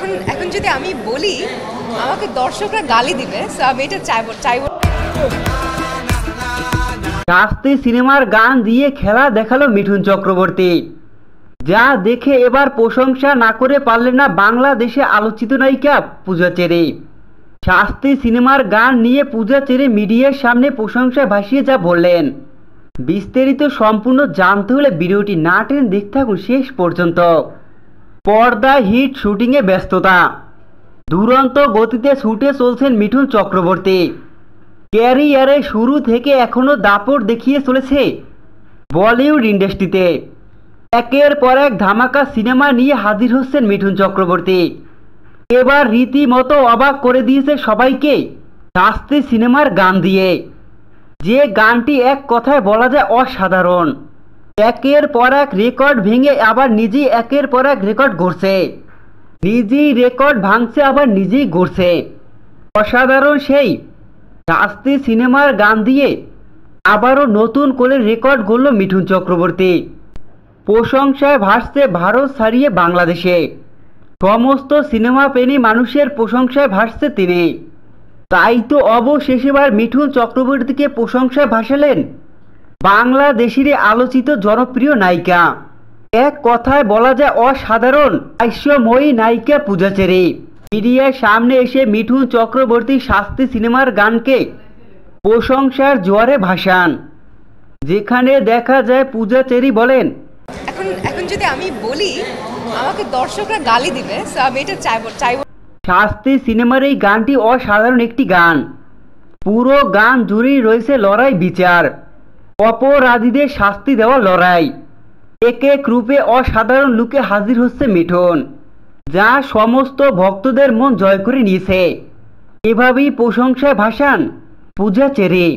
এখন এখন যদি আমি বলি আমাকে দর্শকরা গালি দিবে, সো আমি এটা চাইবো। শাস্তি সিনেমার গান দিয়ে খেলা দেখালো মিঠুন চক্রবর্তী, যা দেখে এবার প্রশংসা না করে পারলেন না বাংলাদেশে আলোচিত নায়িকা পূজা চেরি। শাস্তি সিনেমার গান নিয়ে পূজা চেরি মিডিয়ার সামনে প্রশংসায় ভাসিয়ে যা বললেন, বিস্তারিত সম্পূর্ণ জানতে হলে ভিডিওটি না টেনে দেখতে থাকুন শেষ পর্যন্ত। পর্দা হিট শুটিংয়ে ব্যস্ততা, দুরন্ত গতিতে ছুটে চলছেন মিঠুন চক্রবর্তী। ক্যারিয়ারে শুরু থেকে এখনও দাপট দেখিয়ে চলেছে বলিউড ইন্ডাস্ট্রিতে। একের পর এক ধামাকা সিনেমা নিয়ে হাজির হচ্ছেন মিঠুন চক্রবর্তী। এবার রীতিমতো অবাক করে দিয়েছে সবাইকে শাস্তি সিনেমার গান দিয়ে, যে গানটি এক কথায় বলা যায় অসাধারণ। একের পর এক রেকর্ড ভেঙে আবার নিজেই একের পর এক রেকর্ড গড়ছে, নিজেই রেকর্ড ভাঙছে আবার নিজেই গড়ছে। অসাধারণ সেই শাস্তি সিনেমার গান দিয়ে আবারও নতুন করে রেকর্ড গড়ল মিঠুন চক্রবর্তী। প্রশংসায় ভাসছে ভারত ছাড়িয়ে বাংলাদেশে, সমস্ত সিনেমা প্রেমী মানুষের প্রশংসায় ভাসছে তিনি। তাই তো অবশেষে এবার মিঠুন চক্রবর্তীকে প্রশংসায় ভাসালেন বাংলাদেশের আলোচিত জনপ্রিয় নায়িকা। এক কথায় বলা যায় অসাধারণ হাস্যময়ী নায়িকা পূজা চেরি মিডিয়ার সামনে এসে মিঠুন চক্রবর্তী শাস্তি সিনেমার গানকে প্রশংসার জোয়ারে ভাসান, যেখানে দেখা যায় পূজা চেরি বলেন, এখন যদি আমি বলি আমাকে দর্শকরা গালি দিবে, সো আমি এটা চাইবো। শাস্তি সিনেমার এই গানটি অসাধারণ একটি গান। পুরো গান জুড়েই রয়েছে লড়াই বিচার, অপরাধীদের শাস্তি দেওয়া লড়াই। এক এক রূপে অসাধারণ লুকে হাজির হচ্ছে মিঠুন, যা সমস্ত ভক্তদের মন জয় করে নিয়েছে। এভাবেই প্রশংসায় ভাসান পূজা চেরি।